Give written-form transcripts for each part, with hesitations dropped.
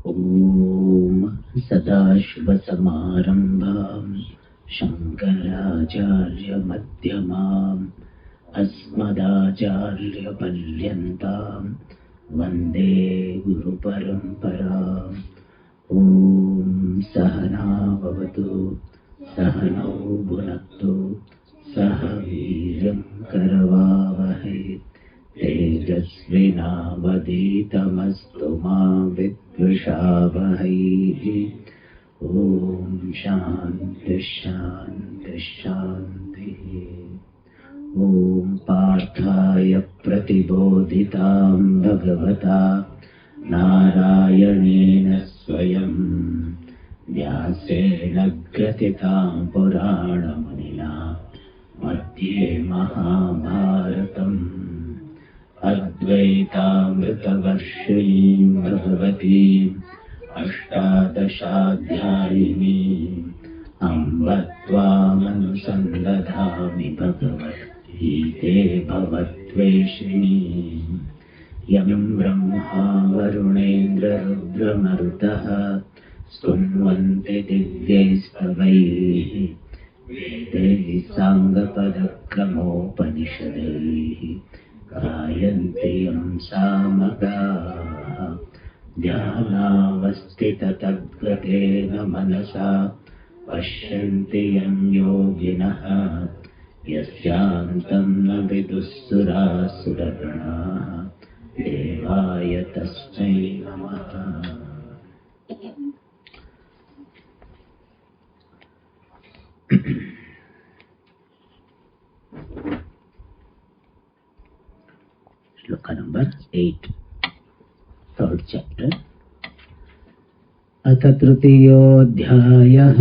ॐ सदाशिवसमारम्भां शङ्कराचार्यमध्यमाम् अस्मदाचार्यपर्यन्तां वन्दे गुरुपरम्पराम्। ॐ सहना भवतु सहनौ भुनक्तु सह वीर्यं करवावहै तेजस्विनावधीतमस्तु मा विद्विषावहै। ॐ शान्ति शान्ति शान्तिः। ॐ पार्थाय प्रतिबोधितां भगवता नारायणेन स्वयं व्यासेन ग्रथितां पुराणमुनिना मध्ये महाभारतम् अद्वैतामृतवर्षिणीं भगवतीम् अष्टादशाध्यायिनीम् अम्ब त्वामनुसन्दधामि भगवद्गीते भवद्वेषिणीम्। यं ब्रह्मा वरुणेन्द्ररुद्रमरुतः स्तुन्वन्ति दिव्यैस्तवैः वेदैः साङ्गपदक्रमोपनिषदैः गायन्ति यं सामगाः। ध्यानावस्थिततद्गतेन मनसा पश्यन्ति यं योगिनः यस्यान्तं न विदुःसुरासुरगणाः। देवाय तस्मै नमः। श्लोक नंबर 8, थर्ड चैप्टर। अथ तृतीयोऽध्यायः।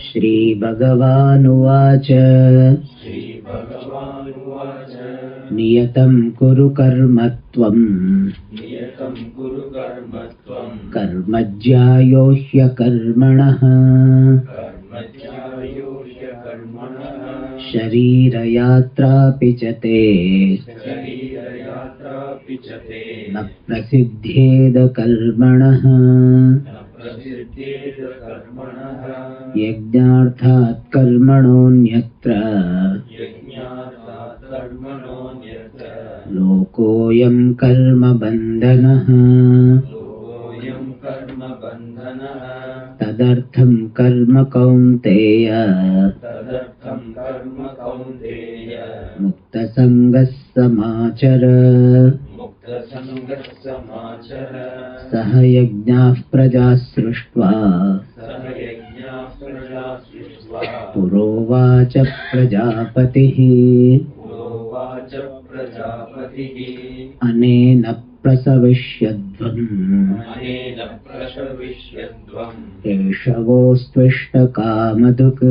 श्रीभगवानुवाच नियतं कुरु कर्म त्वं कर्म ज्यायो ह्यकर्मणः शरीरयात्रापि च ते न प्रसिद्ध्येद कर्मणः यज्ञार्थात् कर्मणोऽन्यत्र लोकोऽयं कर्मबन्धनः। तदर्थं कर्म कौन्तेय मुक्तसङ्गः समाचर। सह यज्ञाः प्रजाः सृष्ट्वा पुरोवाच प्रजापतिः अनेन प्रसविष्यध्वम् एषवोस्त्विष्टकामधुक्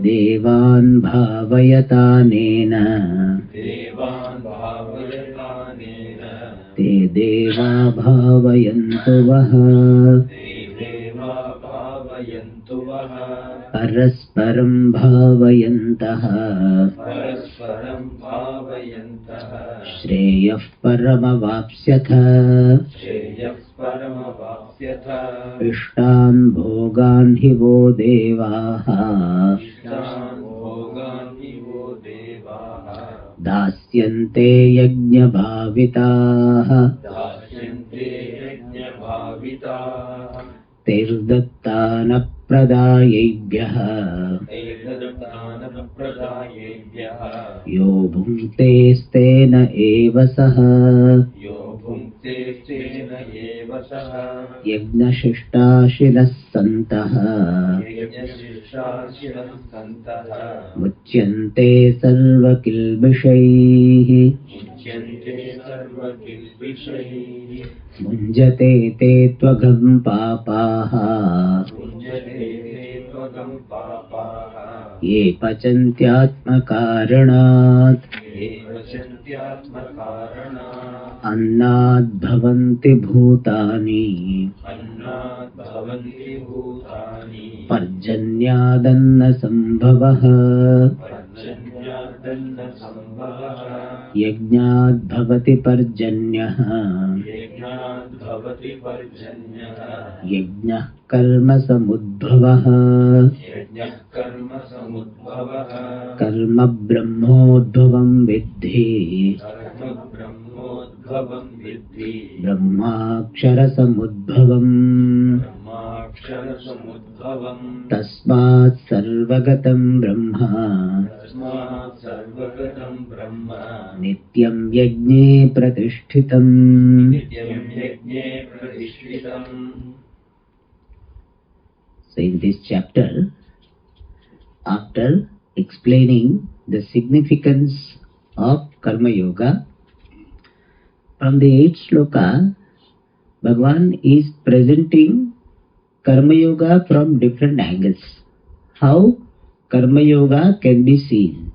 देवान् भावयतानेन ते देवा भावयन्तु वः। परस्परं भावयन्तः श्रेयः परमवाप्स्यथ। इष्टान् भोगान् हि वो देवाः दास्यन्ते यज्ञभाविताः। तैर्दत्तानप्रदायैभ्यः यो भुङ्क्तेस्तेन एव सः। यज्ञशिष्टाशिनः सन्तः मुच्यन्ते सर्वकिल्बिषैः। भुञ्जते ते त्वगं पापाः ये पचन्त्यात्मकारणात् अन्नाद्भवन्ति भूतानि पर्जन्यादन्न संभवः यज्ञाद् भवति पर्जन्यः यज्ञः कर्म समुद्भवः कर्म ब्रह्मोद्भवं विद्धि ब्रह्माक्षरसमुद्भवम् तस्मात् सर्वगतं ब्रह्म नित्यं यज्ञे प्रतिष्ठितम्. So in this chapter, after explaining the significance of Karma Yoga, from the 8th sloka, Bhagavan is presenting Karma Yoga from different angles. How Karma Yoga can be seen.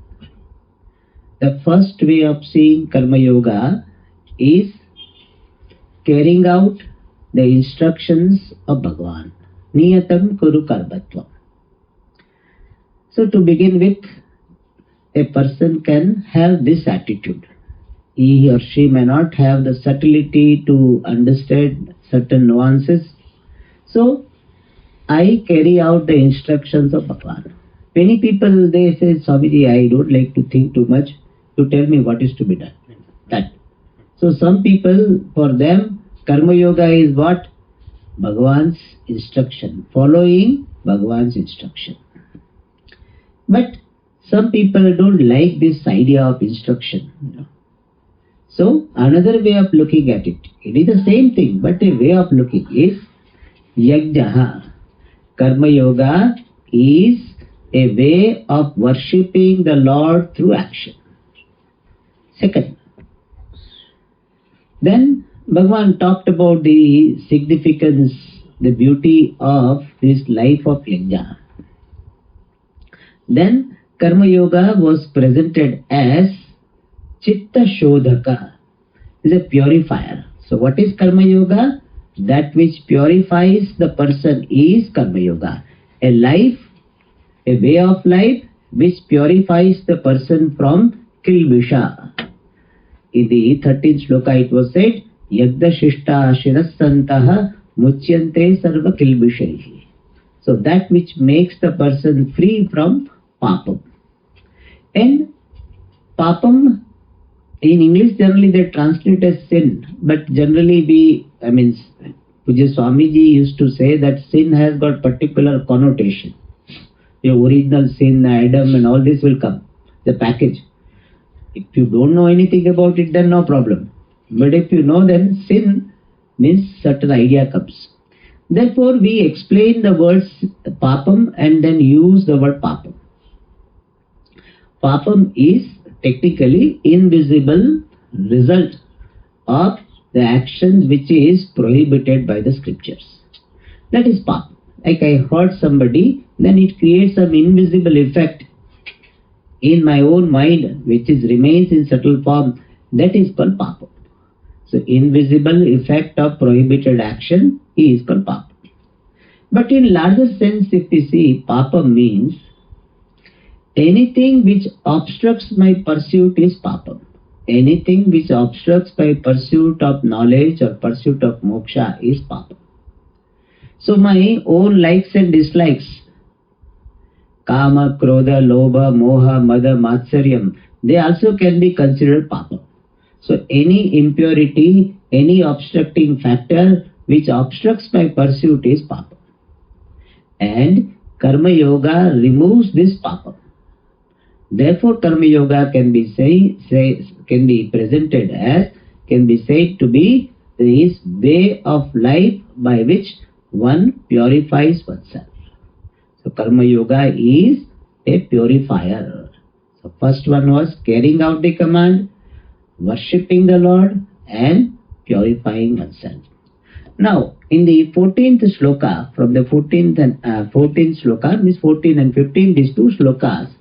The first way of seeing Karma Yoga is carrying out the instructions of Bhagavan. Niyatam Kuru Karmatvam. So to begin with, a person can have this attitude. He or she may not have the subtlety to understand certain nuances. So I carry out the instructions of Bhagavan. Many people, they say, Swamiji, I don't like to think too much. You tell me what is to be done. That. So some people, for them, Karma Yoga is what? Bhagavan's instruction. Following Bhagavan's instruction. But some people don't like this idea of instruction. So another way of looking at it, it is the same thing, but a way of looking is Yajnaha. Karma Yoga is a way of worshipping the Lord through action. Second, then Bhagavan talked about the significance, the beauty of this life of Yajna. Then Karma Yoga was presented as Chitta Shodhaka, is a purifier. So what is Karma Yoga? That which purifies the person is Karma Yoga. A life, a way of life which purifies the person from Kilbisha. In the 13th sloka it was said, Yagda Shishta Shirasantaha Muchyante Sarva Kilbishaihi. So that which makes the person free from Papam. And Papam, in English generally they translate as sin, but generally Puja Swamiji used to say that sin has got particular connotation. The original sin, Adam and all this will come, the package. If you don't know anything about it, then no problem. But if you know, then sin means certain idea comes. Therefore, we explain the words Papam and then use the word Papam. Papam is technically invisible result of the actions which is prohibited by the scriptures. That is Papam. Like I hurt somebody, then it creates some invisible effect in my own mind which remains in subtle form. That is called Papam. So invisible effect of prohibited action is called Papam. But in larger sense, if we see, Papam means anything which obstructs my pursuit is Papam. Anything which obstructs my pursuit of knowledge or pursuit of moksha is Papam. So my own likes and dislikes, Kama, Krodha, Lobha, Moha, Mada, Matsaryam, they also can be considered Papam. So any impurity, any obstructing factor which obstructs my pursuit is Papam. And Karma Yoga removes this Papam. Therefore, Karma Yoga can be presented as, can be said to be this way of life by which one purifies oneself. So Karma Yoga is a purifier. So first one was carrying out the command, worshipping the Lord and purifying oneself. Now, in the 14th sloka, from the 14th sloka, means 14 and 15, these two slokas,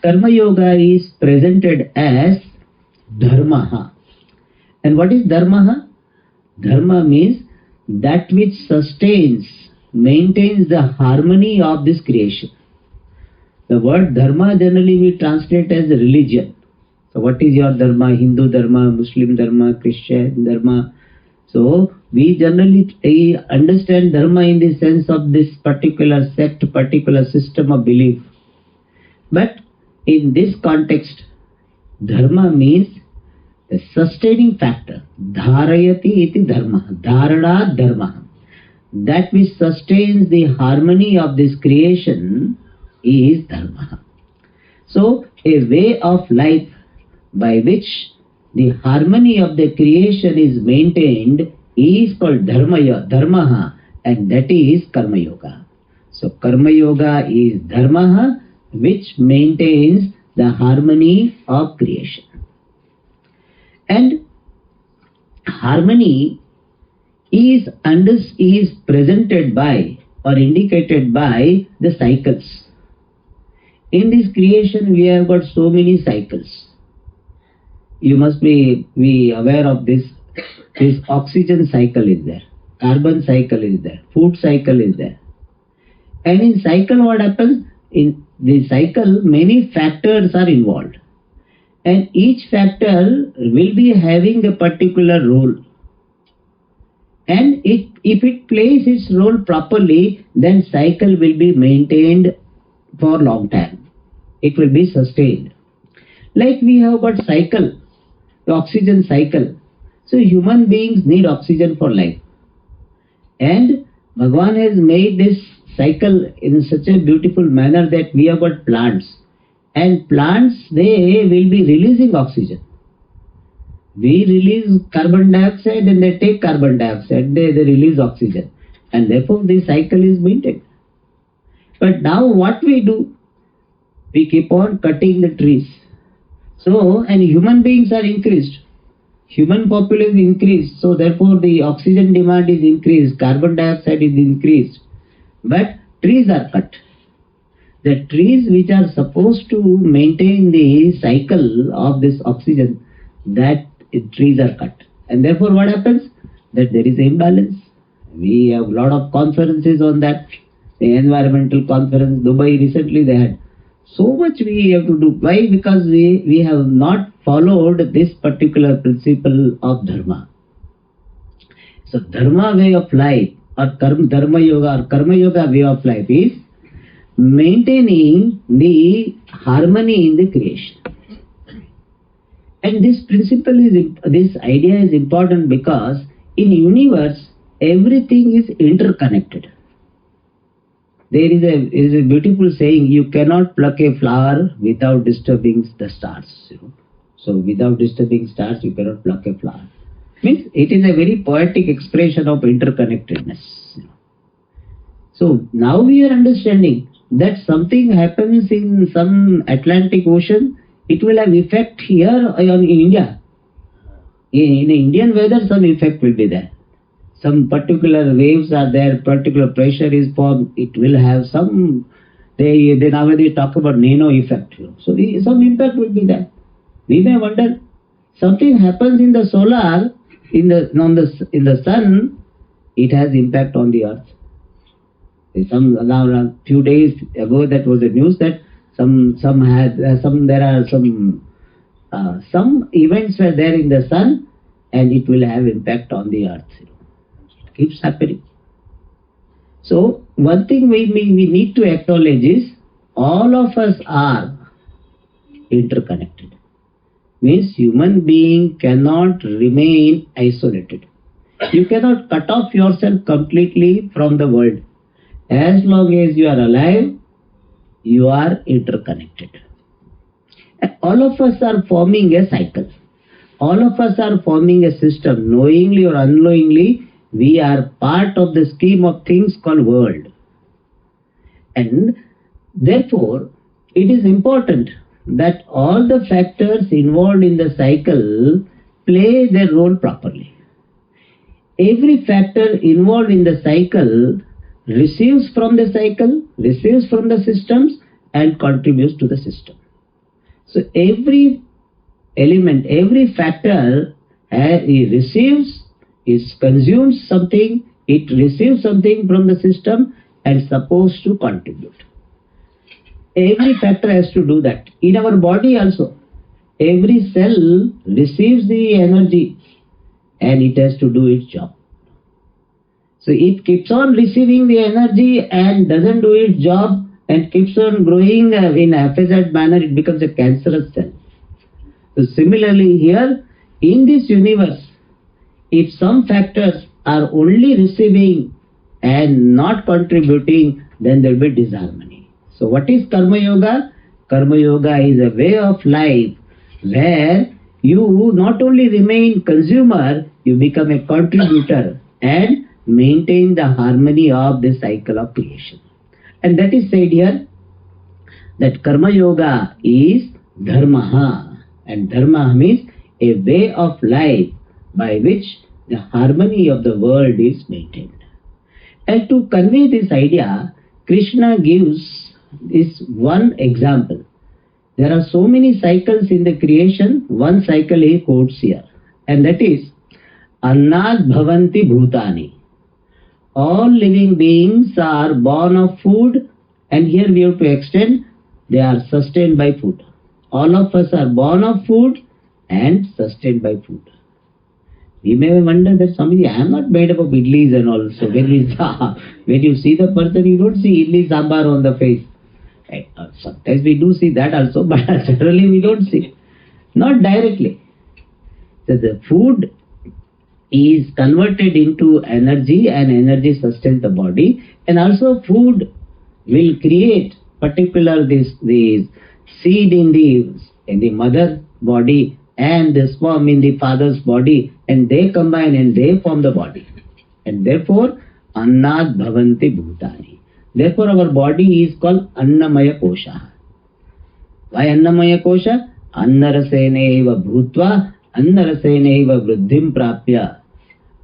Karma Yoga is presented as Dharmaha. And what is Dharmaha? Dharma means that which sustains, maintains the harmony of this creation. The word dharma generally we translate as religion. So what is your dharma? Hindu dharma, Muslim dharma, Christian dharma. So we generally understand dharma in the sense of this particular sect, particular system of belief. But in this context, dharma means the sustaining factor. Dharayati iti dharma. Dharana dharma. That which sustains the harmony of this creation is dharma. So a way of life by which the harmony of the creation is maintained is called dharma, and that is karma yoga. So karma yoga is dharma which maintains the harmony of creation. And harmony is presented by or indicated by the cycles. In this creation we have got so many cycles. You must be aware of this. This oxygen cycle is there, carbon cycle is there, food cycle is there. And in cycle what happens? In the cycle many factors are involved. And each factor will be having a particular role. And if it plays its role properly, then cycle will be maintained for long time. It will be sustained. Like we have got cycle, the oxygen cycle. So human beings need oxygen for life. And Bhagavan has made this cycle in such a beautiful manner that we have got plants. And plants, they will be releasing oxygen. We release carbon dioxide and they take carbon dioxide, they release oxygen. And therefore the cycle is maintained. But now what we do? We keep on cutting the trees. So, and human beings are increased. Human population increased. So therefore the oxygen demand is increased, carbon dioxide is increased. But trees are cut. The trees which are supposed to maintain the cycle of this oxygen, that trees are cut. And therefore what happens? That there is an imbalance. We have a lot of conferences on that. The environmental conference, Dubai recently they had. So much we have to do. Why? Because we have not followed this particular principle of dharma. So dharma way of life or dharma yoga or karma yoga way of life is maintaining the harmony in the creation. And this principle this idea is important because in universe everything is interconnected. There is a beautiful saying, you cannot pluck a flower without disturbing the stars. So without disturbing stars you cannot pluck a flower. Means it is a very poetic expression of interconnectedness. So now we are understanding that something happens in some Atlantic Ocean, it will have effect here in India. In Indian weather some effect will be there. Some particular waves are there, particular pressure is formed, it will have some, they nowadays talk about nano effect. So some impact will be there. We may wonder, something happens in the solar, in the sun, it has impact on the earth. A few days ago that was the news that some events were there in the sun and it will have impact on the earth. It keeps happening. So one thing we need to acknowledge is all of us are interconnected. Means human being cannot remain isolated. You cannot cut off yourself completely from the world. As long as you are alive, you are interconnected. And all of us are forming a cycle. All of us are forming a system. Knowingly or unknowingly, we are part of the scheme of things called world. And therefore, it is important that all the factors involved in the cycle play their role properly. Every factor involved in the cycle receives from the cycle, receives from the systems and contributes to the system. So every element, every factor consumes something, it receives something from the system and supposed to contribute. Every factor has to do that. In our body also, every cell receives the energy and it has to do its job. So it keeps on receiving the energy and doesn't do its job and keeps on growing in a haphazard manner, it becomes a cancerous cell. So similarly here, in this universe, if some factors are only receiving and not contributing, then there will be disharmony. So what is Karma Yoga? Karma Yoga is a way of life where you not only remain consumer, you become a contributor and maintain the harmony of the cycle of creation. And that is said here that Karma Yoga is Dharma, and Dharma means a way of life by which the harmony of the world is maintained. And to convey this idea, Krishna gives this one example. There are so many cycles in the creation, one cycle he quotes here, and that is Annad Bhavanti Bhutani. All living beings are born of food, and here we have to extend, they are sustained by food. All of us are born of food and sustained by food. We may wonder that Swamiji, I am not made up of idlis and all. So when you see the person, you don't see idli sambar on the face. Sometimes we do see that also, but generally we don't see. Not directly. So the food is converted into energy and energy sustains the body, and also food will create particular this seed in the mother body and the sperm in the father's body, and they combine and they form the body. And therefore, Annad Bhavanti Bhutani. Therefore, our body is called Annamaya Kosha. Why Annamaya Kosha? Annaraseneva Bhutva, Annaraseneva Vruddhim Prapya.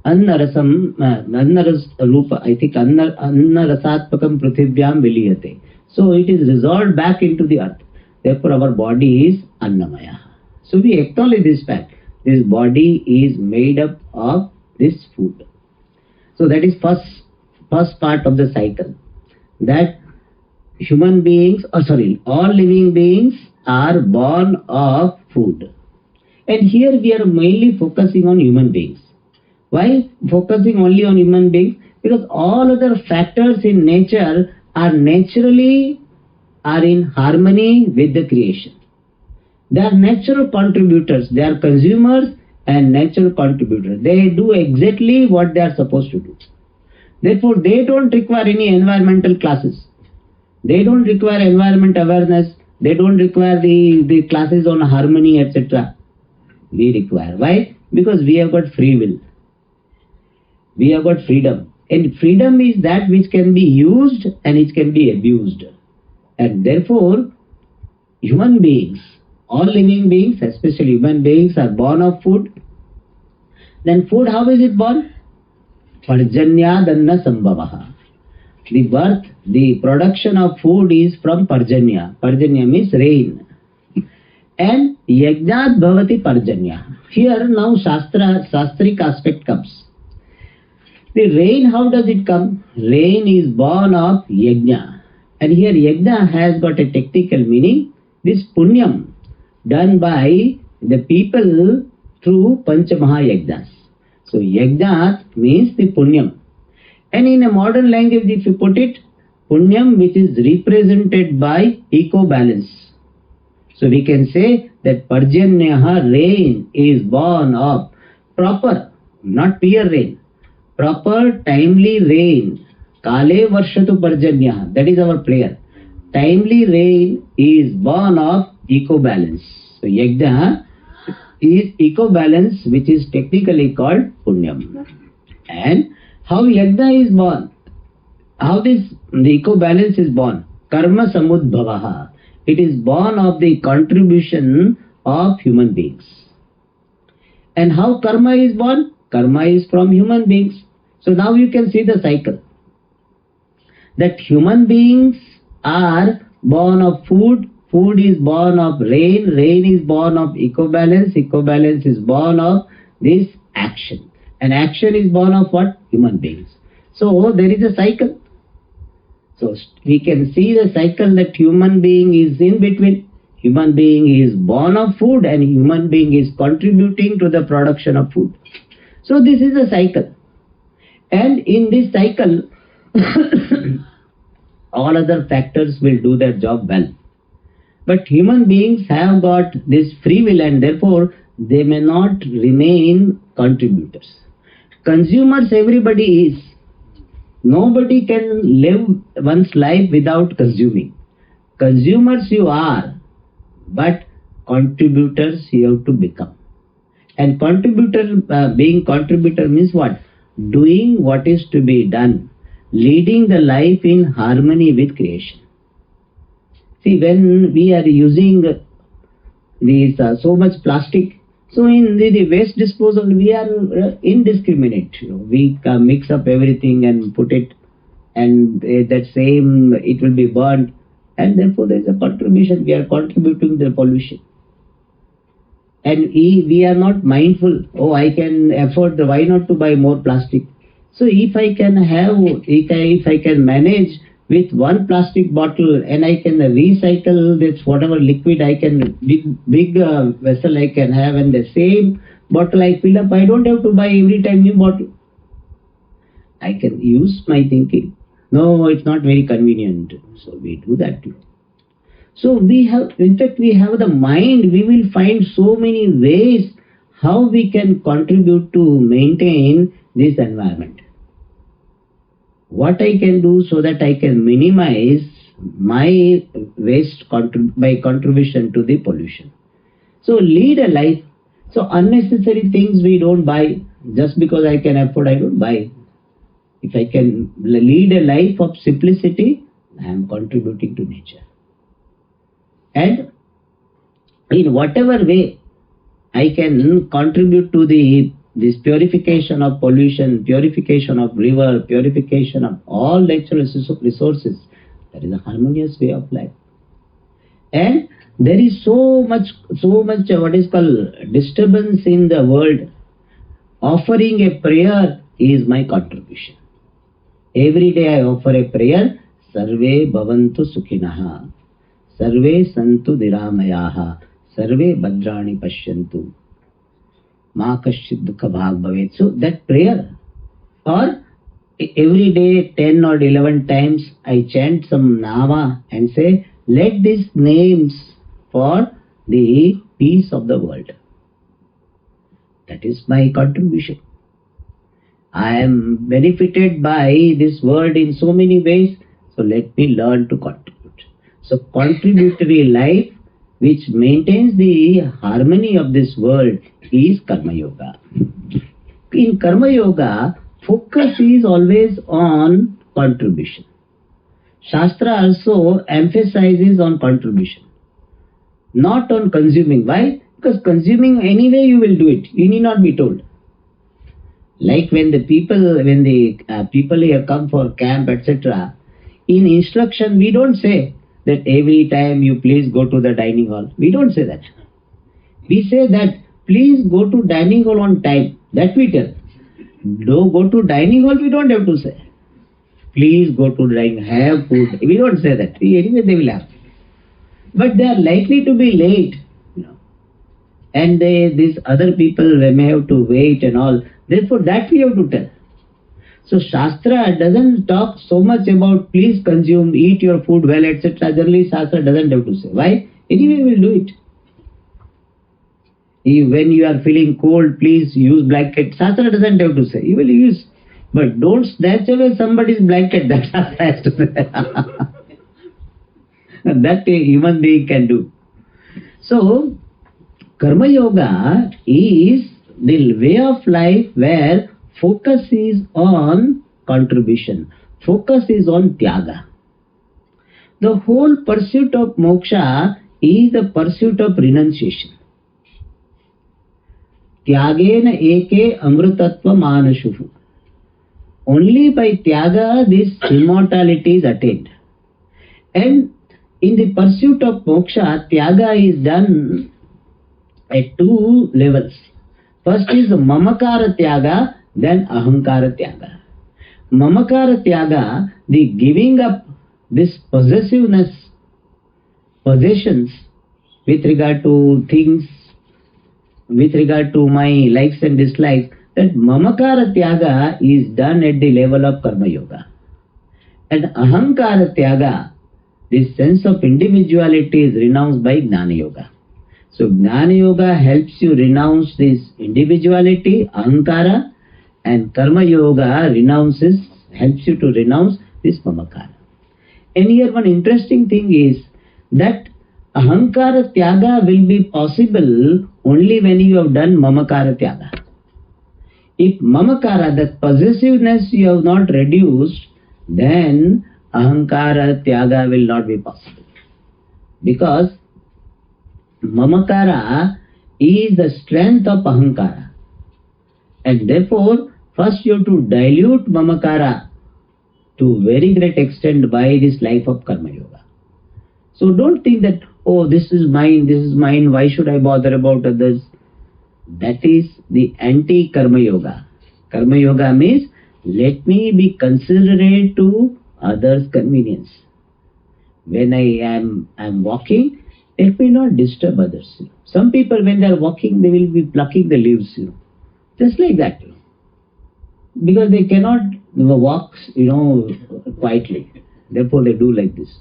Annarasam, Annaras Rupa, I think Annarasatpakam Prithibhyam Viliyate. So it is resolved back into the earth. Therefore, our body is Annamaya. So we acknowledge this fact. This body is made up of this food. So that is first part of the cycle. That human beings, all living beings are born of food. And here we are mainly focusing on human beings. Why focusing only on human beings? Because all other factors in nature are naturally in harmony with the creation. They are natural contributors. They are consumers and natural contributors. They do exactly what they are supposed to do. Therefore, they don't require any environmental classes. They don't require environment awareness. They don't require the classes on harmony, etc. We require. Why? Because we have got free will. We have got freedom. And freedom is that which can be used and it can be abused. And therefore, human beings, all living beings, especially human beings, are born of food. Then food, how is it born? Parjanyadanna Sambhavaha. The birth, the production of food is from Parjanya. Parjanya means rain. And Yajnat Bhavati Parjanya. Here now Shastric aspect comes. The rain, how does it come? Rain is born of Yajna. And here Yajna has got a technical meaning. This Punyam done by the people through Panchamaha Yajnas. So Yajnat means the Punyam. And in a modern language, if you put it, Punyam, which is represented by eco-balance. So we can say that Parjanyaha, rain, is born of proper, not mere rain, proper timely rain. Kale Varshatu Parjanyaha, that is our prayer. Timely rain is born of eco-balance. So Yajna is eco-balance, which is technically called Punyam. And how Yajna is born? How the eco-balance is born? Karma Samudbhavaha. It is born of the contribution of human beings. And how karma is born? Karma is from human beings. So now you can see the cycle. That human beings are born of food, food is born of rain, rain is born of eco-balance, eco-balance is born of this action. And action is born of what? Human beings. So there is a cycle. So we can see the cycle that human being is in between. Human being is born of food and human being is contributing to the production of food. So this is a cycle. And in this cycle, all other factors will do their job well. But human beings have got this free will and therefore they may not remain contributors. Consumers everybody is. Nobody can live one's life without consuming. Consumers you are, but contributors you have to become. And being contributor means what? Doing what is to be done, leading the life in harmony with creation. See, when we are using these so much plastic, so in the waste disposal we are indiscriminate. We mix up everything and put it, and that same it will be burned, and therefore there is a contribution. We are contributing to the pollution. And we are not mindful, oh, I can afford, why not to buy more plastic? So if I can manage with one plastic bottle and I can recycle this whatever liquid I can, big vessel I can have, and the same bottle I fill up, I don't have to buy every time new bottle. I can use my thinking. No, it's not very convenient. So we do that too. So in fact we have the mind, we will find so many ways how we can contribute to maintain this environment. What I can do so that I can minimize my waste by contribution to the pollution. So lead a life. So unnecessary things we don't buy. Just because I can afford, I don't buy. If I can lead a life of simplicity, I am contributing to nature. And in whatever way I can contribute to this purification of pollution, purification of river, purification of all natural resources, that is a harmonious way of life. And there is so much what is called disturbance in the world. Offering a prayer is my contribution. Every day I offer a prayer. Sarve bhavantu sukhinaha. Sarve santu niramayaha. Sarve bhadrani pashyantu. Ma kaschid dukha bhag bhavet. So that prayer, or every day 10 or 11 times I chant some nama and say, let these names for the peace of the world. That is my contribution. I am benefited by this world in so many ways, so let me learn to contribute. So contributory life which maintains the harmony of this world is Karma Yoga. In Karma Yoga, focus is always on contribution. Shastra also emphasizes on contribution, not on consuming. Why? Because consuming anyway you will do it. You need not be told. Like when the people here come for camp, etc. In instruction, we don't say that every time you please go to the dining hall. We don't say that. We say that please go to dining hall on time. That we tell. Don't go to dining hall, we don't have to say. Please go to dining, have food. We don't say that. Anyway, they will have. But they are likely to be late. And these other people, they may have to wait and all. Therefore, that we have to tell. So, Shastra doesn't talk so much about please consume, eat your food well, etc. Generally, Shastra doesn't have to say. Why? Anyway, we will do it. When you are feeling cold, please use blanket. Shastra doesn't have to say. You will use. But don't snatch away somebody's blanket. That Shastra has to say. That a human being can do. So, Karma Yoga is the way of life where focus is on contribution. Focus is on Tyaga. The whole pursuit of moksha is the pursuit of renunciation. Tyagena eke amrutatva manashuhu. Only by Tyaga this immortality is attained. And in the pursuit of moksha, Tyaga is done at two levels. First is Mamakara Tyaga, then Ahankara Tyaga. Mamakara Tyaga, the giving up this possessiveness, possessions with regard to things, with regard to my likes and dislikes, that mamakara tyaga is done at the level of karma yoga. And ahankara tyaga, this sense of individuality, is renounced by Gnana Yoga. So Gnana Yoga helps you renounce this individuality, ahankara, and Karma Yoga helps you to renounce this mamakara. And here one interesting thing is that ahankara tyaga will be possible only when you have done mamakara tyaga. If mamakara, that possessiveness, you have not reduced, then ahankara tyaga will not be possible. Because mamakara is the strength of ahankara. And therefore, first you have to dilute mamakara to very great extent by this life of Karma Yoga. So don't think that, oh, this is mine, why should I bother about others? That is the anti-Karma Yoga. Karma Yoga means, let me be considerate to others' convenience. When I am walking, let me not disturb others. Some people, when they are walking, they will be plucking the leaves, just like that. Because they cannot walk, quietly. Therefore, they do like this.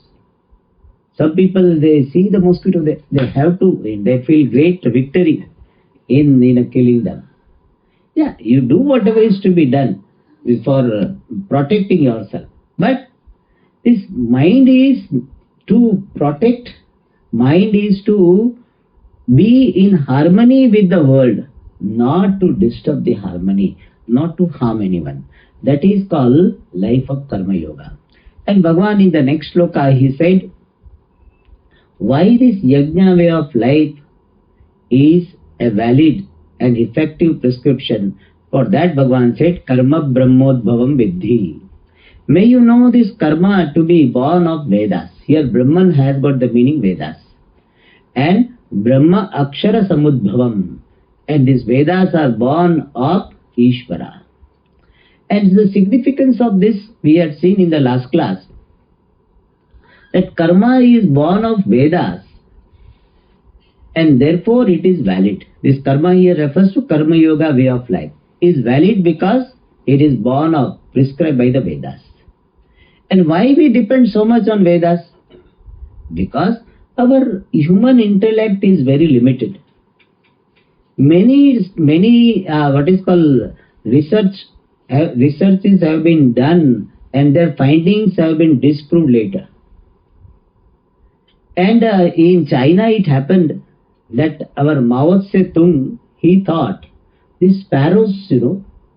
Some people, they see the mosquito, they feel great victory in killing them. Yeah, you do whatever is to be done for protecting yourself. But this mind is to protect, mind is to be in harmony with the world, not to disturb the harmony, not to harm anyone. That is called life of Karma Yoga. And Bhagavan in the next sloka, he said, why this yajna way of life is a valid and effective prescription. For that Bhagavan said, Karma Brahmodbhavam Vidhi. May you know this karma to be born of Vedas. Here Brahman has got the meaning Vedas. And Brahma Akshara Samudbhavam. And these Vedas are born of Ishvara. And the significance of this we had seen in the last class. That karma is born of Vedas. And therefore it is valid. This karma here refers to Karma Yoga way of life. Is valid because it is born of, prescribed by the Vedas. And why we depend so much on Vedas? Because our human intellect is very limited. Many what is called researches have been done and their findings have been disproved later. And in China it happened that our Mao Zedong, he thought these sparrows,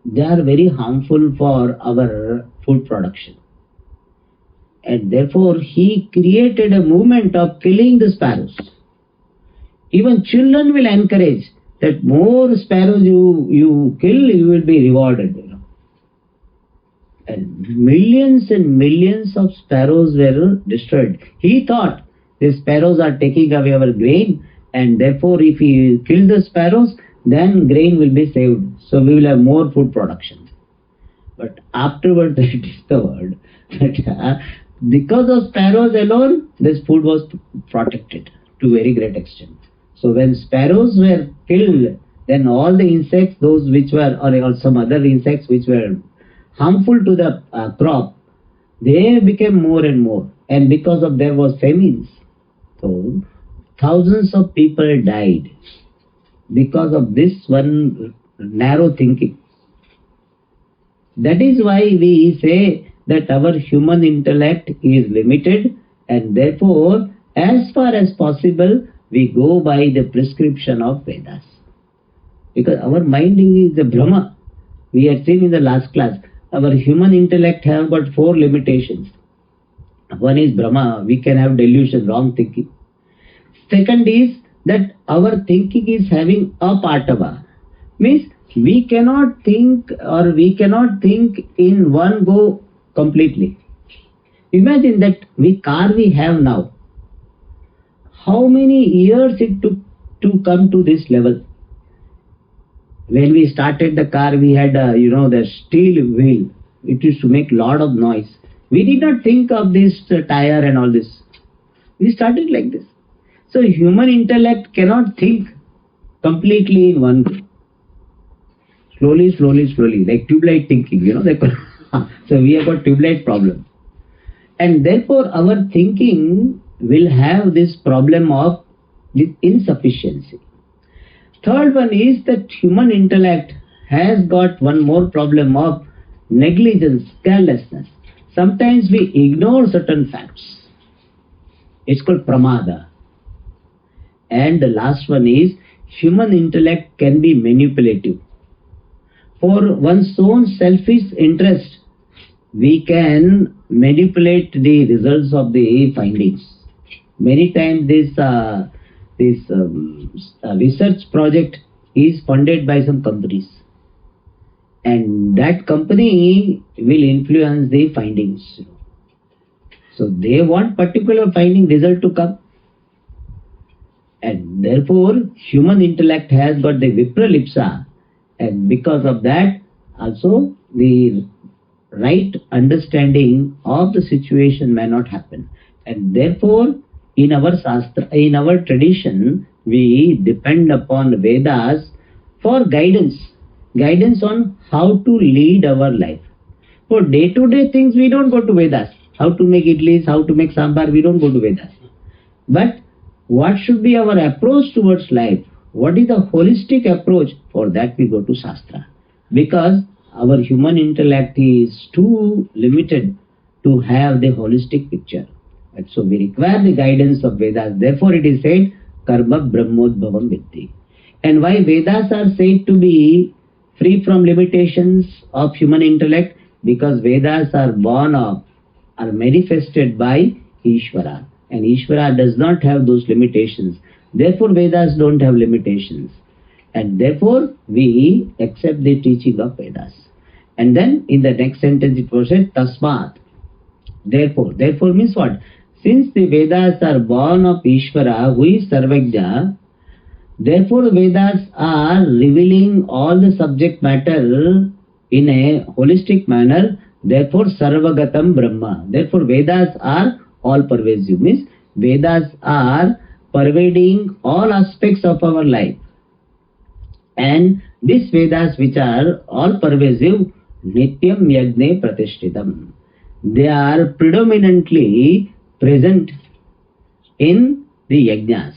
they are very harmful for our food production. And therefore he created a movement of killing the sparrows. Even children will encourage that more sparrows you kill, you will be rewarded. And millions of sparrows were destroyed. He thought the sparrows are taking away our grain, and therefore if we kill the sparrows, then grain will be saved. So we will have more food production. But afterwards they discovered that because of sparrows alone, this food was protected to a very great extent. So when sparrows were killed, then all the insects, those which were, or some other insects which were harmful to the crop, they became more and more. And because of there was famines. So thousands of people died because of this one narrow thinking. That is why we say that our human intellect is limited, and therefore as far as possible we go by the prescription of Vedas. Because our mind is the Brahma. We had seen in the last class, our human intellect have got 4 limitations. One is Brahma, we can have delusion, wrong thinking. Second is that our thinking is having apatava. Means we cannot think in one go completely. Imagine that car we have now. How many years it took to come to this level? When we started the car, we had the steel wheel. It used to make lot of noise. We did not think of this tire and all this. We started like this. So human intellect cannot think completely in one go. Slowly, slowly, slowly, like tube-light thinking, like so we have got tube-light problem. And therefore our thinking will have this problem of this insufficiency. Third one is that human intellect has got one more problem of negligence, carelessness. Sometimes we ignore certain facts. It's called pramada. And the last one is human intellect can be manipulative. For one's own selfish interest, we can manipulate the results of the findings. Many times this research project is funded by some companies, and that company will influence the findings. So they want particular finding result to come, and therefore human intellect has got the vipralipsa, and because of that also the right understanding of the situation may not happen. And therefore in our Shastra, in our tradition, we depend upon Vedas for guidance on how to lead our life. For day-to-day things, we don't go to Vedas. How to make idlis, how to make sambar, we don't go to Vedas. But what should be our approach towards life? What is the holistic approach? For that we go to Shastra. Because our human intellect is too limited to have the holistic picture. And so we require the guidance of Vedas. Therefore it is said, Karma Brahmodbhavam Viddhi. And why Vedas are said to be free from limitations of human intellect? Because Vedas are born of, are manifested by Ishvara. And Ishvara does not have those limitations. Therefore Vedas don't have limitations. And therefore we accept the teaching of Vedas. And then in the next sentence it was said, Tasmat. Therefore. Therefore means what? Since the Vedas are born of Ishvara, who is Sarvajna, therefore Vedas are revealing all the subject matter in a holistic manner. Therefore Sarvagatam Brahma. Therefore Vedas are all pervasive. Means Vedas are pervading all aspects of our life. And these Vedas which are all pervasive, Nityam Yagne Pratishtitam. They are predominantly present in the yajnas.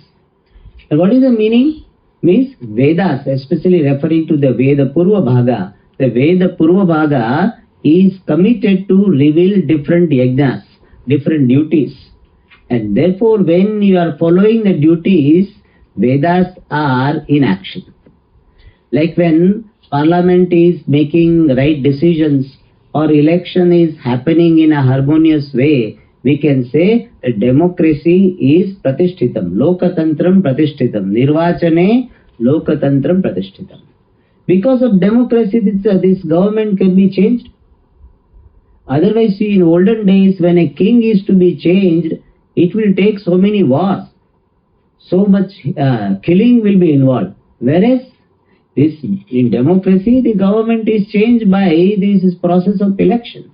And what is the meaning? Means Vedas, especially referring to the Veda Purva Bhaga. The Veda Purva Bhaga is committed to reveal different yajnas, different duties. And therefore when you are following the duties, Vedas are in action. Like when Parliament is making right decisions or election is happening in a harmonious way, we can say democracy is pratishtitam, lokatantram pratishtitam, nirvachane lokatantram pratishtitam. Because of democracy, this government can be changed. Otherwise, see, in olden days, when a king is to be changed, it will take so many wars, so much killing will be involved. Whereas this in democracy, the government is changed by this process of election.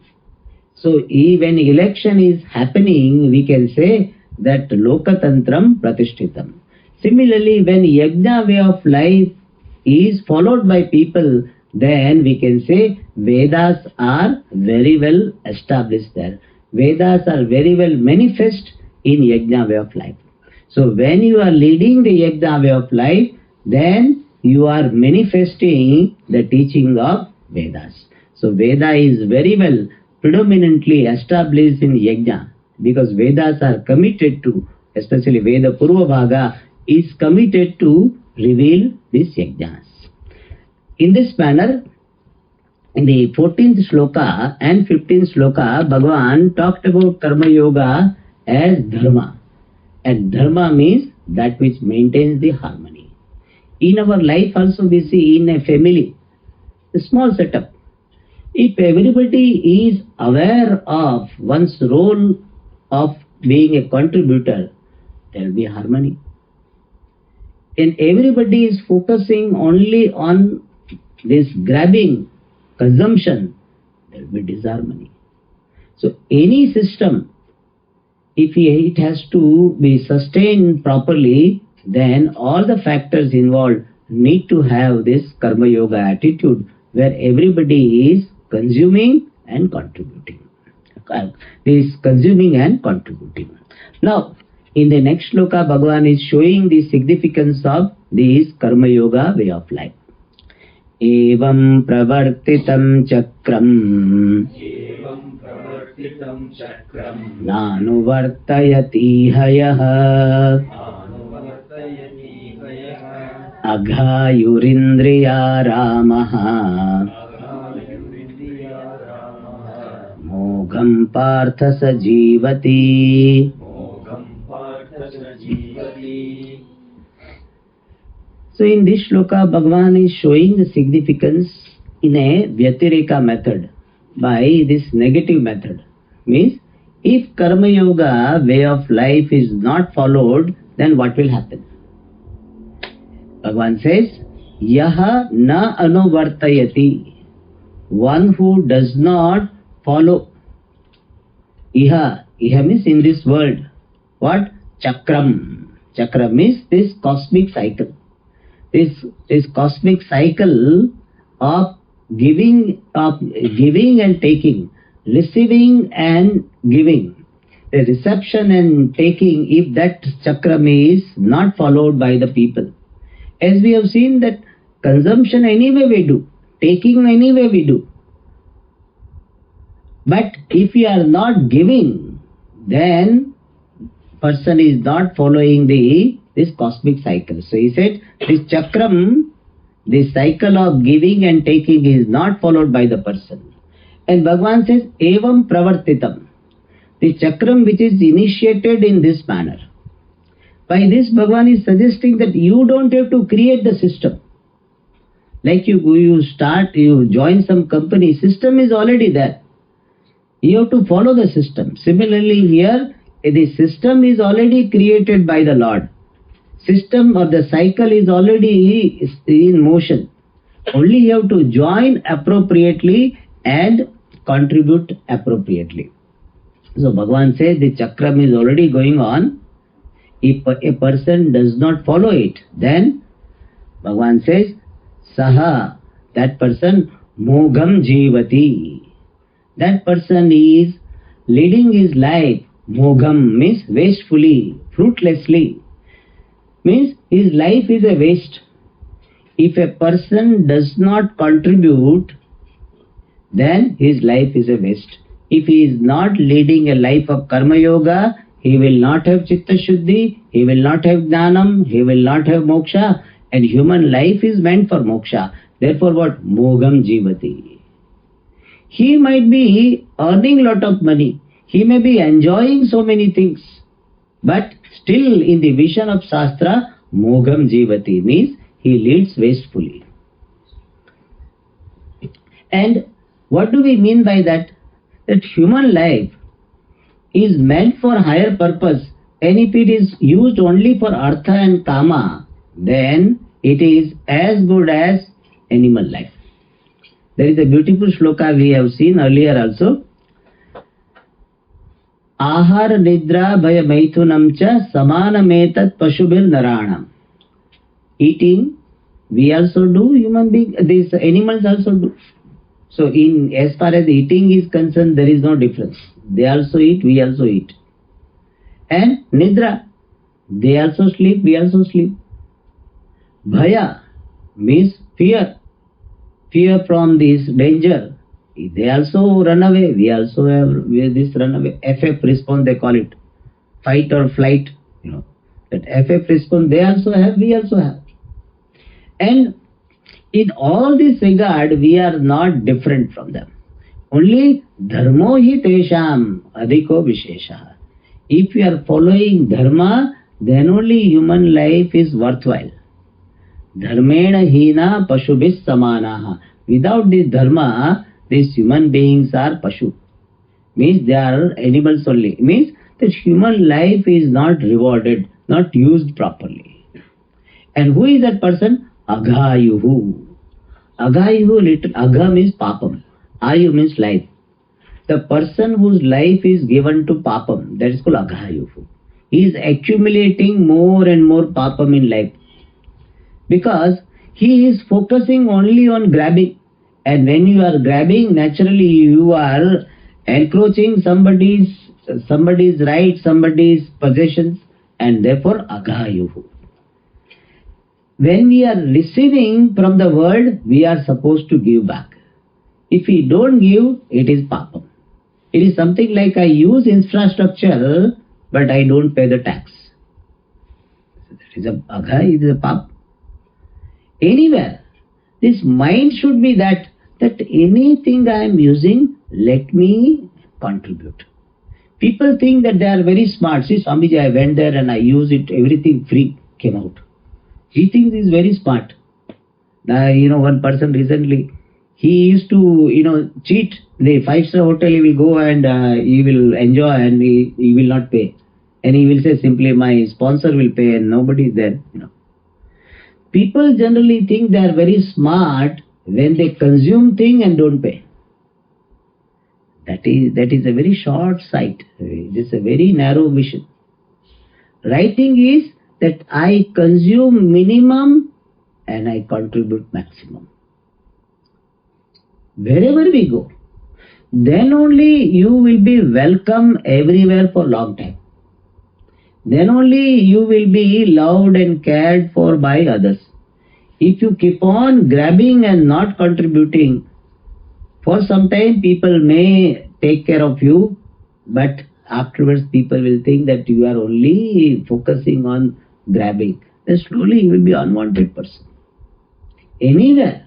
So when election is happening, we can say that lokatantram pratishtitam. Similarly, when yajna way of life is followed by people, then we can say Vedas are very well established there. Vedas are very well manifest in yajna way of life. So when you are leading the yajna way of life, then you are manifesting the teaching of Vedas. So Veda is very well predominantly established in yajna, because Vedas are committed to, especially Veda Purva Bhaga is committed to reveal these yajnas. In this manner, in the 14th shloka and 15th shloka, Bhagavan talked about Karma Yoga as Dharma. And Dharma means that which maintains the harmony. In our life also we see in a family, a small setup. If everybody is aware of one's role of being a contributor, there will be harmony. And everybody is focusing only on this grabbing, consumption, there will be disharmony. So any system, if it has to be sustained properly, then all the factors involved need to have this karma yoga attitude where everybody is consuming and contributing. Is consuming and contributing. Now, in the next shloka, Bhagavan is showing the significance of this karma yoga way of life. Evam pravartitam chakram nanuvartayati hayah aghayurindriya ramaha mogham partha sajivati. So in this shloka, Bhagavan is showing the significance in a Vyatireka method by this negative method. Means, if Karma Yoga way of life is not followed, then what will happen? Bhagavan says, Yaha na anuvartayati. One who does not follow. Iha means in this world. What? Chakram. Chakram means this cosmic cycle. This cosmic cycle of giving and taking, receiving and giving, the reception and taking, if that chakram is not followed by the people. As we have seen that consumption anyway we do, taking anyway we do. But if we are not giving, then person is not following this cosmic cycle. So he said, this chakram, this cycle of giving and taking is not followed by the person. And Bhagavan says, evam pravartitam. The chakram which is initiated in this manner. By this, Bhagavan is suggesting that you don't have to create the system. Like you join some company, system is already there. You have to follow the system. Similarly here, the system is already created by the Lord. System or the cycle is already in motion. Only you have to join appropriately and contribute appropriately. So Bhagavan says the chakram is already going on. If a person does not follow it, then Bhagavan says, Saha, that person, Mogham Jivati. That person is leading his life. Mogham means wastefully, fruitlessly. Means his life is a waste. If a person does not contribute, then his life is a waste. If he is not leading a life of Karma Yoga, he will not have Chitta Shuddhi, he will not have Jnanam, he will not have Moksha, and human life is meant for Moksha. Therefore what? Mogham Jivati. He might be earning lot of money, he may be enjoying so many things, but still in the vision of Shastra, Mogham Jivati means he leads wastefully. And what do we mean by that? That human life is meant for higher purpose, and if it is used only for Artha and Kama, then it is as good as animal life. There is a beautiful shloka we have seen earlier also. Ahar nidra bhaya maithunam cha samanametat pashubhir naranam. Eating, we also do, human beings, these animals also do. So as far as eating is concerned, there is no difference. They also eat, we also eat. And nidra, they also sleep, we also sleep. Bhaya means fear. Fear from this danger. They also run away, we also have this run away. FF response they call it. Fight or flight. That FF response they also have, we also have. And in all this regard, we are not different from them. Only dharmo hi tesham adhiko vishesha. If we are following dharma, then only human life is worthwhile. Dharmena hina pashubhis samanaha. Without this dharma, these human beings are pashu. Means they are animals only. Means that human life is not rewarded, not used properly. And who is that person? Aghayuhu. Aghayuhu, Agha means papam. Ayu means life. the person whose life is given to papam, that is called aghayuhu. He is accumulating more and more papam in life because he is focusing only on grabbing. And when you are grabbing, naturally you are encroaching somebody's right, somebody's possessions, and therefore aghayuhu. When we are receiving from the world, we are supposed to give back. If we don't give, it is papam. It is something like I use infrastructure, but I don't pay the tax. That is a agha, it is a pap. Anywhere, this mind should be that anything I am using, let me contribute. People think that they are very smart. See, Swamiji, I went there and I used it, everything free came out. He thinks he is very smart. One person recently, he used to, cheat. The 5-star hotel, he will go and he will enjoy and he will not pay. And he will say simply, my sponsor will pay and nobody is there. People generally think they are very smart when they consume thing and don't pay. That is a very short sight. It is a very narrow vision. Right thing is that I consume minimum and I contribute maximum. Wherever we go, then only you will be welcome everywhere for long time. Then only you will be loved and cared for by others. If you keep on grabbing and not contributing, for some time people may take care of you, but afterwards people will think that you are only focusing on grabbing. Then slowly you will be an unwanted person. Anywhere.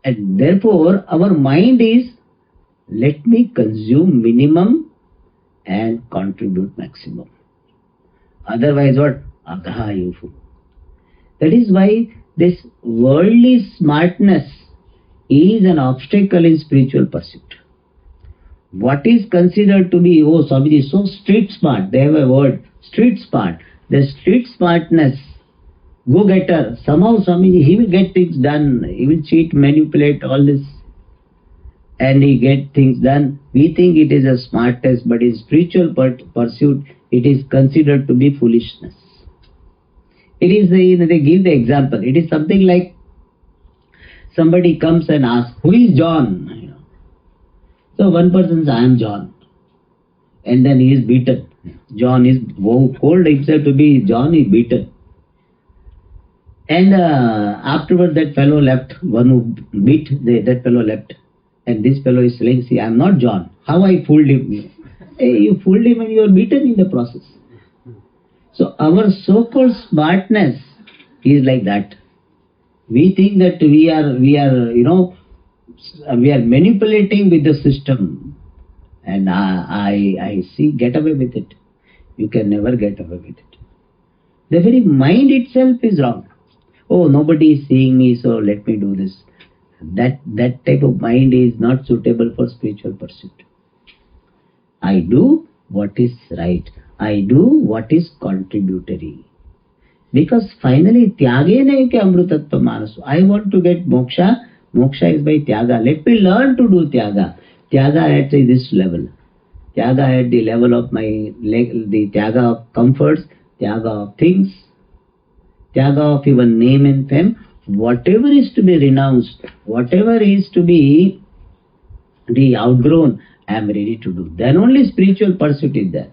And therefore our mind is, let me consume minimum and contribute maximum. Otherwise what? Aghayuhu. That is why this worldly smartness is an obstacle in spiritual pursuit. What is considered to be, oh Swamiji is so street smart, they have a word, street smart. The street smartness, go-getter, somehow Swamiji, he will get things done, he will cheat, manipulate, all this, and he get things done. We think it is a smartness, but in spiritual pursuit, it is considered to be foolishness. It is, they give the example. It is something like somebody comes and asks, who is John? So one person says, I am John. And then he is beaten. John is called himself to be John, is beaten. And afterward that fellow left, one who beat that fellow left. And this fellow is saying, see, I am not John. How I fooled him? Hey, you fooled him and you are beaten in the process. So our so-called smartness is like that. We think that we are manipulating with the system, and I see, get away with it. You can never get away with it. The very mind itself is wrong. Oh, nobody is seeing me, so let me do this. That type of mind is not suitable for spiritual pursuit. I do what is right. I do what is contributory. Because finally, tyage nahi ke amrutatva manasu. I want to get moksha. Moksha is by tyaga. Let me learn to do tyaga. Tyaga at this level. Tyaga at the level of the tyaga of comforts, tyaga of things, tyaga of even name and fame. Whatever is to be renounced, whatever is to be outgrown, I am ready to do. Then only spiritual pursuit is there.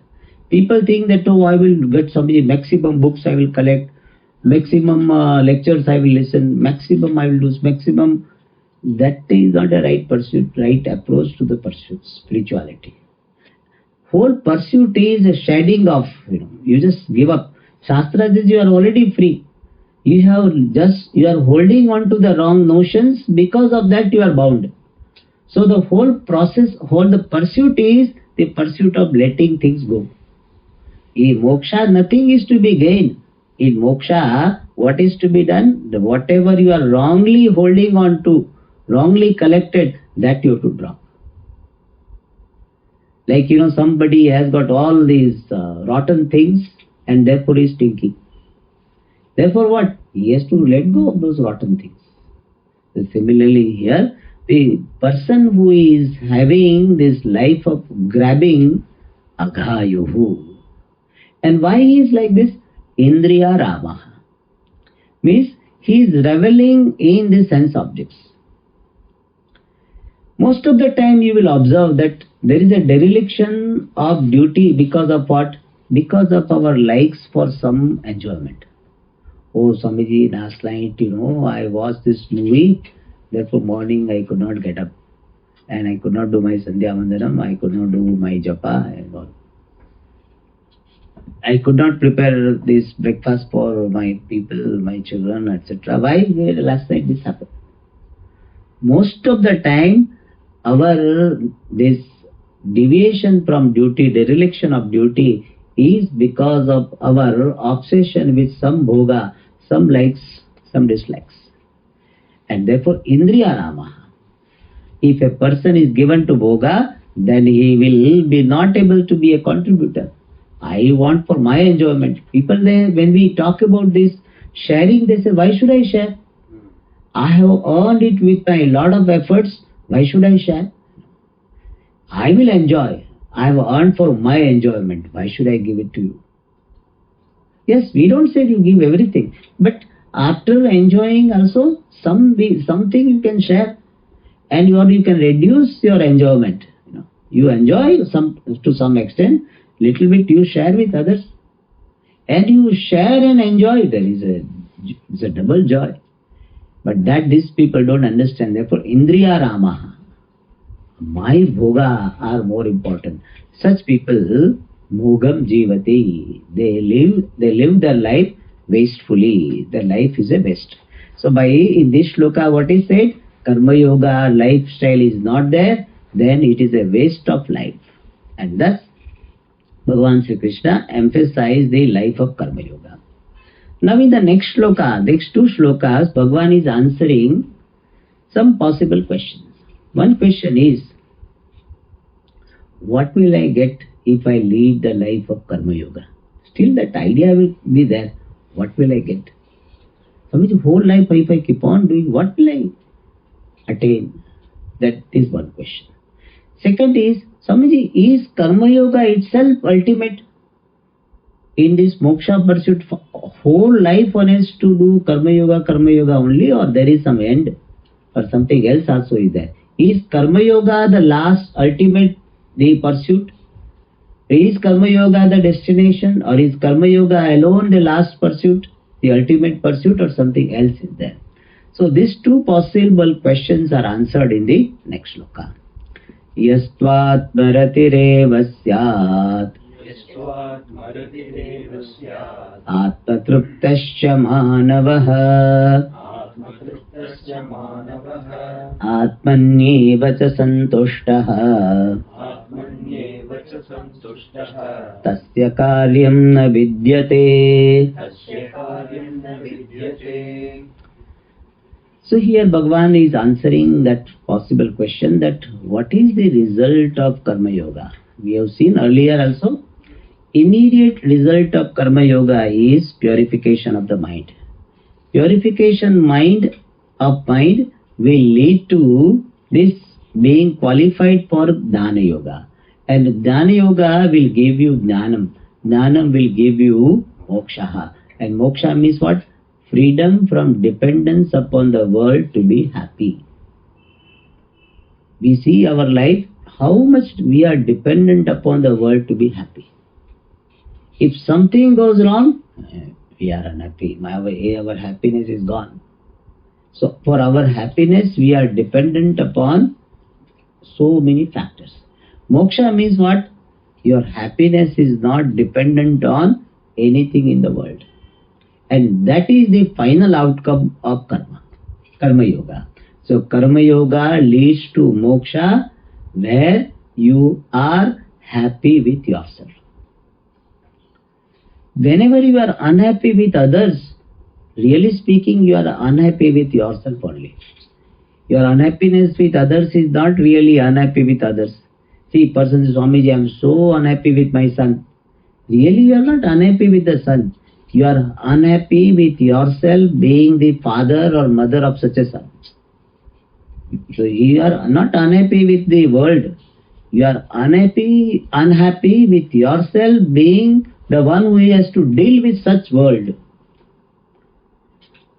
People think that, oh, I will get maximum books I will collect, maximum lectures I will listen, maximum I will do, maximum. That is not a right pursuit, right approach to the pursuit, spirituality. Whole pursuit is a shedding of, you just give up. Shastra says you are already free. You are holding on to the wrong notions, because of that you are bound. So the whole process, the pursuit is the pursuit of letting things go. In moksha, nothing is to be gained. In moksha, what is to be done? Whatever you are wrongly holding on to, wrongly collected, that you have to drop. Like, somebody has got all these rotten things and therefore is stinking. Therefore what? He has to let go of those rotten things. So similarly here, The person who is having this life of grabbing aghayuhu. And why he is like this? Indriya Rama. Means he is reveling in the sense objects. Most of the time you will observe that there is a dereliction of duty because of what? Because of our likes for some enjoyment. Oh, Swamiji, last night, I watched this movie, therefore morning I could not get up. And I could not do my Sandhya Vandanam, I could not do my japa and all. I could not prepare this breakfast for my people, my children, etc. Why? Last night this happened. Most of the time, this deviation from duty, dereliction of duty is because of our obsession with some bhoga, some likes, some dislikes. And therefore, Indriya Rama. If a person is given to bhoga, then he will be not able to be a contributor. I want for my enjoyment. People, when we talk about this sharing, they say, why should I share? I have earned it with my lot of efforts. Why should I share? I will enjoy. I have earned for my enjoyment. Why should I give it to you? Yes, we don't say you give everything. But after enjoying also, something you can share. And you can reduce your enjoyment. You enjoy to some extent. Little bit you share with others. And you share and enjoy. It's a double joy. But that these people don't understand. Therefore, Indriya Rama, my bhoga are more important. Such people, bhogam jivati, they live their life wastefully. Their life is a waste. So in this shloka, what is said? Karma yoga lifestyle is not there, then it is a waste of life. And thus, Bhagavan Sri Krishna emphasized the life of Karma yoga. Now in the next two shlokas, Bhagavan is answering some possible questions. One question is, what will I get if I lead the life of Karma yoga? Still that idea will be there. What will I get? Swamiji, whole life if I keep on doing, what will I attain? That is one question. Second is, Swamiji, is Karma yoga itself ultimate? In this moksha pursuit, whole life one has to do Karma yoga only, or there is some end or something else also is there? Is Karma yoga the last ultimate the pursuit? Is Karma yoga the destination, or is Karma yoga alone the last pursuit, the ultimate pursuit, or something else is there? So these two possible questions are answered in the next shloka. Yastvat maratireva syat atmatruptasya manavah atmanyeva cha santushtah tasya karyam na vidyate. So here Bhagavan is answering that possible question, that what is the result of Karma yoga? We have seen earlier also, immediate result of Karma yoga is purification of the mind. Purification of mind will lead to this being qualified for Dhyana yoga. And Dhyana yoga will give you Jnanam. Jnanam will give you Moksha. And Moksha means what? Freedom from dependence upon the world to be happy. We see our life, how much we are dependent upon the world to be happy. If something goes wrong, we are unhappy. Our happiness is gone. So for our happiness, we are dependent upon so many factors. Moksha means what? Your happiness is not dependent on anything in the world. And that is the final outcome of Karma yoga. So Karma yoga leads to moksha, where you are happy with yourself. Whenever you are unhappy with others, really speaking, you are unhappy with yourself only. Your unhappiness with others is not really unhappy with others. See, person says, Swamiji, I am so unhappy with my son. Really, you are not unhappy with the son. You are unhappy with yourself being the father or mother of such a son. So you are not unhappy with the world. You are unhappy with yourself being the one who has to deal with such world.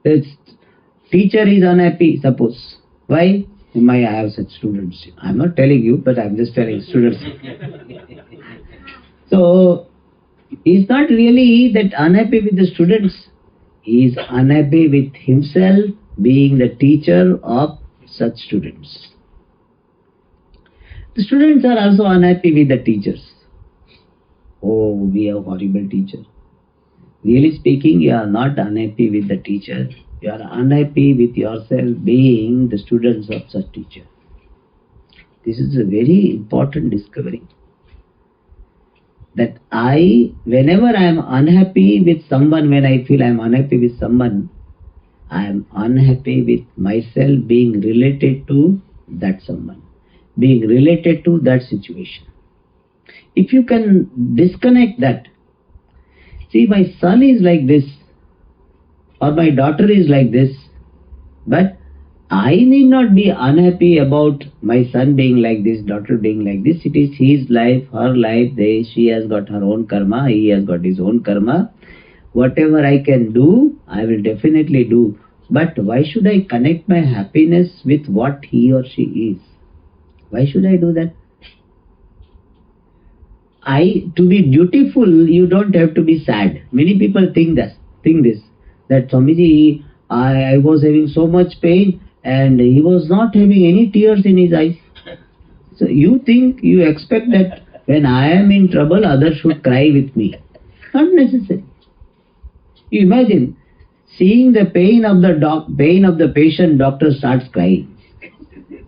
The teacher is unhappy, suppose. Why? I have such students. I'm not telling you, but I'm just telling students. So, he's not really that unhappy with the students. He is unhappy with himself being the teacher of such students. The students are also unhappy with the teachers. Oh, we have horrible teacher. Really speaking, you are not unhappy with the teacher. You are unhappy with yourself being the students of such teacher. This is a very important discovery. That whenever I am unhappy with someone, when I feel I am unhappy with someone, I am unhappy with myself being related to that someone, being related to that situation. If you can disconnect that, see, my son is like this, or my daughter is like this, but I need not be unhappy about my son being like this, daughter being like this. It is his life, her life. She has got her own karma, he has got his own karma. Whatever I can do, I will definitely do. But why should I connect my happiness with what he or she is? Why should I do that? To be dutiful, you don't have to be sad. Many people think this, that Swamiji, I was having so much pain and he was not having any tears in his eyes. So you expect that when I am in trouble, others should cry with me. Not necessary. You imagine seeing the pain of the patient, doctor starts crying.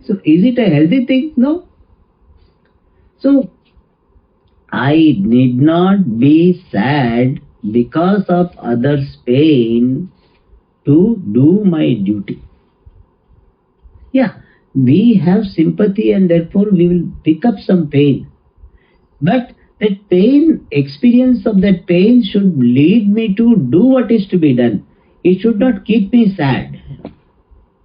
So is it a healthy thing? No. So I need not be sad because of others' pain to do my duty. Yeah, we have sympathy and therefore we will pick up some pain. But that pain, experience of that pain should lead me to do what is to be done. It should not keep me sad.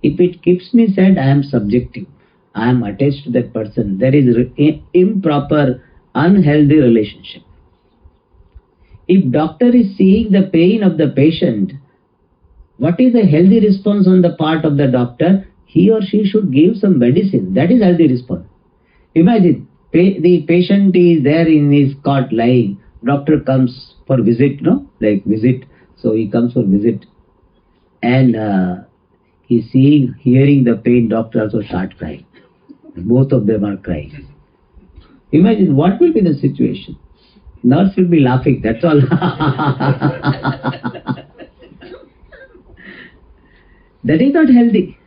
If it keeps me sad, I am subjective. I am attached to that person. There is improper, unhealthy relationship. If doctor is seeing the pain of the patient, what is a healthy response on the part of the doctor? He or she should give some medicine. That is healthy response. Imagine, the patient is there in his cot lying. Doctor comes for visit, visit. So he comes for visit. And he's hearing the pain, doctor also start crying. Both of them are crying. Imagine what will be the situation. Nurse will be laughing, that's all. That is not healthy.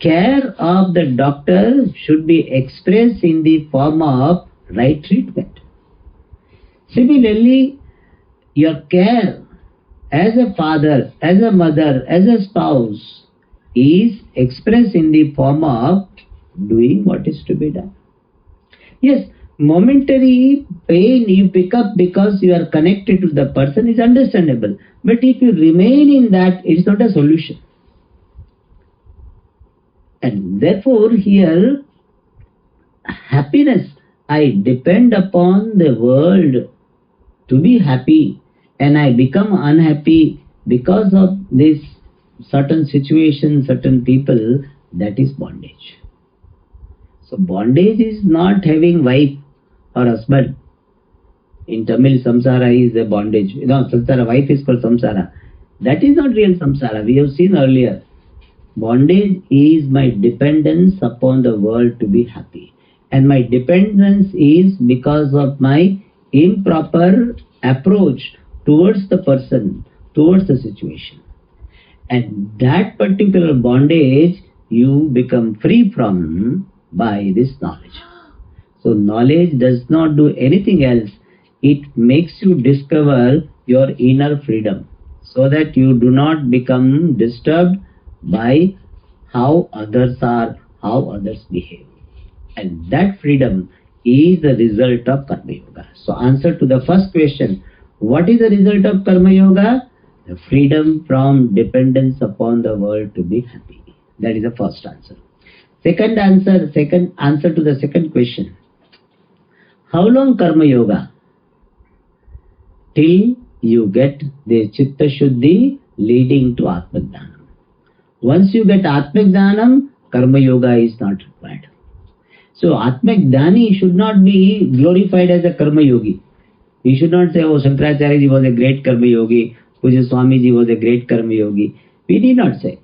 Care of the doctor should be expressed in the form of right treatment. Similarly, your care as a father, as a mother, as a spouse is expressed in the form of doing what is to be done. Yes, momentary pain you pick up because you are connected to the person is understandable. But if you remain in that, it is not a solution. And therefore here, happiness, I depend upon the world to be happy, and I become unhappy because of this certain situation, certain people, that is bondage. So bondage is not having wife or husband. In Tamil, samsara is a bondage. Samsara, wife is called samsara. That is not real samsara. We have seen earlier. Bondage is my dependence upon the world to be happy. And my dependence is because of my improper approach towards the person, towards the situation. And that particular bondage you become free from by this knowledge. So knowledge does not do anything else. It makes you discover your inner freedom so that you do not become disturbed by how others are, how others behave. And that freedom is the result of Karma Yoga. So answer to the first question, what is the result of Karma Yoga? The freedom from dependence upon the world to be happy. That is the first answer. Second answer to the second question. How long Karma Yoga? Till you get the Chitta Shuddhi leading to Atma Jnanam. Once you get Atma Jnanam, Karma Yoga is not required. So Atma Jnani should not be glorified as a Karma Yogi. We should not say, oh, Shankaracharya ji was a great Karma Yogi, Puja Swami ji was a great Karma Yogi. We need not say.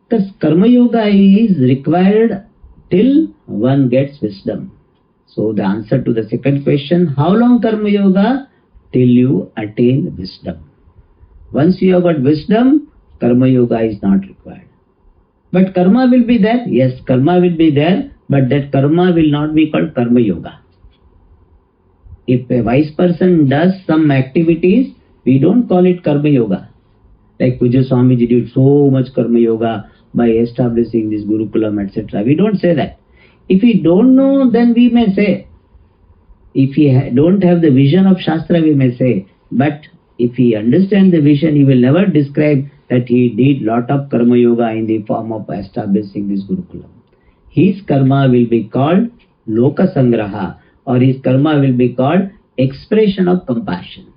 Because Karma Yoga is required till one gets wisdom. So the answer to the second question, how long Karma Yoga? Till you attain wisdom. Once you have got wisdom, Karma Yoga is not required. But karma will be there. Yes, karma will be there, but that karma will not be called Karma Yoga. If a wise person does some activities, we don't call it Karma Yoga. Like Puja Swamiji did so much Karma Yoga by establishing this Gurukulam, etc. We don't say that. If we don't know, then we may say. If we don't have the vision of Shastra, we may say. But if he understands the vision, he will never describe that he did lot of Karma Yoga in the form of establishing this Gurukulam. His karma will be called Loka Sangraha, or his karma will be called expression of compassion.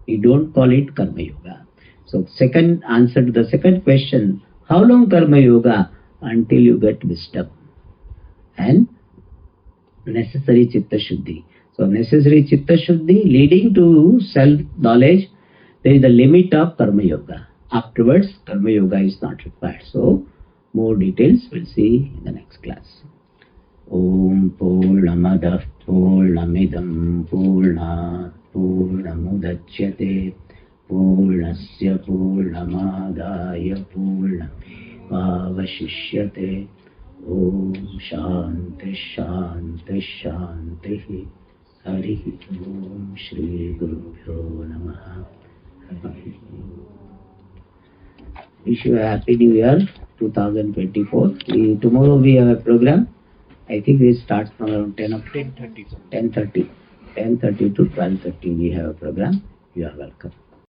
We don't call it Karma Yoga. So second answer to the second question, how long Karma Yoga? Until you get wisdom and necessary Chitta Shuddhi. So necessary Chitta Shuddhi leading to self-knowledge, there is the limit of Karma Yoga. Afterwards, Karma Yoga is not required. So more details we'll see in the next class. Om Purnamadah Purnamidam Purnat Purnamudachyate Purnasya Purnamadaya Purnamevavashishyate. Om Shanti Shanti Shanti. Hari Om Shri Gurubhyo Namaha. Wish you a happy New Year 2024. Tomorrow we have a program. I think we start from around 10:30 to 12:30 we have a program. You are welcome.